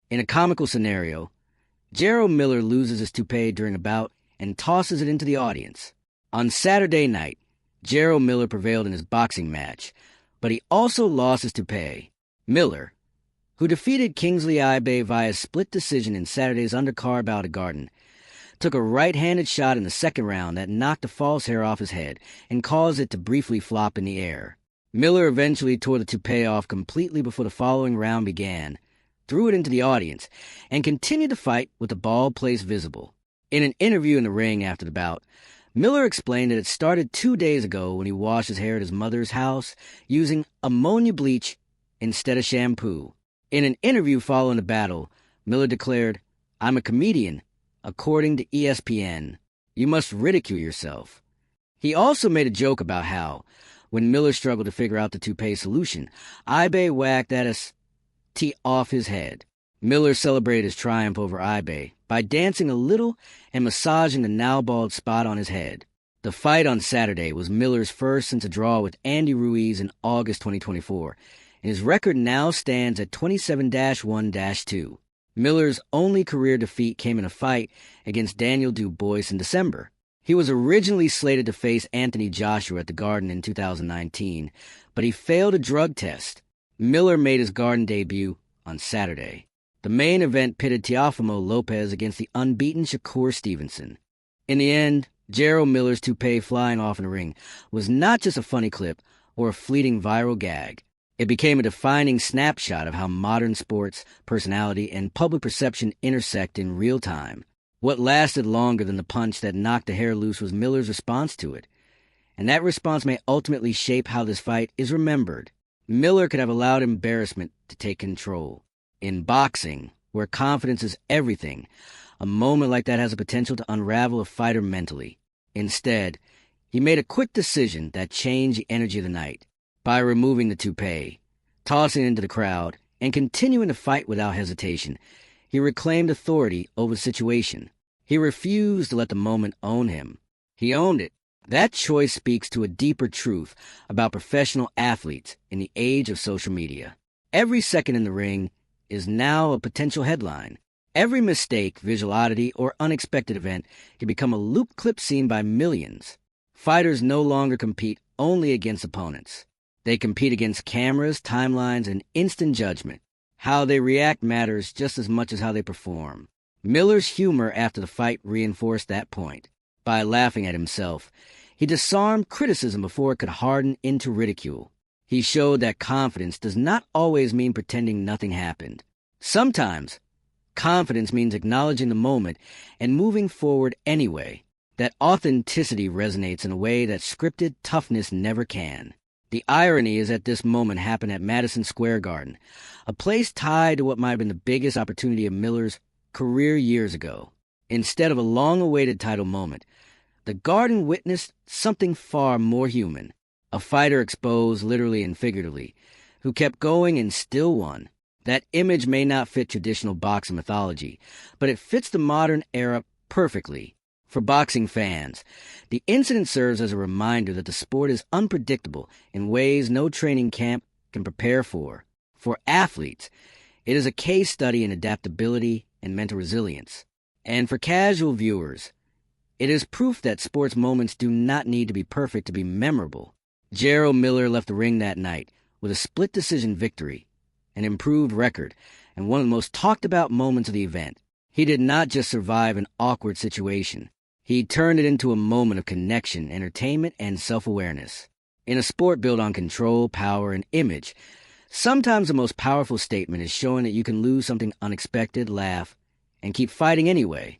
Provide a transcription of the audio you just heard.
In a comical scenario, Jarrell Miller loses his toupee during a bout and tosses it into the audience. On Saturday night, Jarrell Miller prevailed in his boxing match, but he also lost his toupee. Miller, who defeated Kingsley Ibe via split decision in Saturday's undercard bout at Garden, took a right-handed shot in the second round that knocked the false hair off his head and caused it to briefly flop in the air. Miller eventually tore the toupee off completely before the following round began, threw it into the audience, and continued to fight with the bald place visible. In an interview in the ring after the bout, Miller explained that it started 2 days ago when he washed his hair at his mother's house using ammonia bleach instead of shampoo. In an interview following the battle, Miller declared, "I'm a comedian, according to ESPN. You must ridicule yourself." He also made a joke about how, when Miller struggled to figure out the toupee solution, Ibe whacked at us off his head. Miller celebrated his triumph over Ibe by dancing a little and massaging the now bald spot on his head. The fight on Saturday was Miller's first since a draw with Andy Ruiz in August 2024, and his record now stands at 27-1-2. Miller's only career defeat came in a fight against Daniel Dubois in December. He was originally slated to face Anthony Joshua at the Garden in 2019, but he failed a drug test. Miller made his Garden debut on Saturday. The main event pitted Teofimo Lopez against the unbeaten Shakur Stevenson. In the end, Jarrell Miller's toupee flying off in the ring was not just a funny clip or a fleeting viral gag. It became a defining snapshot of how modern sports, personality, and public perception intersect in real time. What lasted longer than the punch that knocked the hair loose was Miller's response to it. And that response may ultimately shape how this fight is remembered. Miller could have allowed embarrassment to take control. In boxing, where confidence is everything, a moment like that has the potential to unravel a fighter mentally. Instead, he made a quick decision that changed the energy of the night. By removing the toupee, tossing it into the crowd, and continuing to fight without hesitation, he reclaimed authority over the situation. He refused to let the moment own him. He owned it. That choice speaks to a deeper truth about professional athletes in the age of social media. Every second in the ring is now a potential headline. Every mistake, visual oddity, or unexpected event can become a loop clip seen by millions. Fighters no longer compete only against opponents. They compete against cameras, timelines, and instant judgment. How they react matters just as much as how they perform. Miller's humor after the fight reinforced that point. By laughing at himself, he disarmed criticism before it could harden into ridicule. He showed that confidence does not always mean pretending nothing happened. Sometimes, confidence means acknowledging the moment and moving forward anyway. That authenticity resonates in a way that scripted toughness never can. The irony is that this moment happened at Madison Square Garden, a place tied to what might have been the biggest opportunity of Miller's career years ago. Instead of a long-awaited title moment, the Garden witnessed something far more human. A fighter exposed, literally and figuratively, who kept going and still won. That image may not fit traditional boxing mythology, but it fits the modern era perfectly. For boxing fans, the incident serves as a reminder that the sport is unpredictable in ways no training camp can prepare for. For athletes, it is a case study in adaptability and mental resilience. And for casual viewers, it is proof that sports moments do not need to be perfect to be memorable. Jarrell Miller left the ring that night with a split-decision victory, an improved record, and one of the most talked-about moments of the event. He did not just survive an awkward situation. He turned it into a moment of connection, entertainment, and self-awareness. In a sport built on control, power, and image, sometimes the most powerful statement is showing that you can lose something unexpected, laugh, and keep fighting anyway.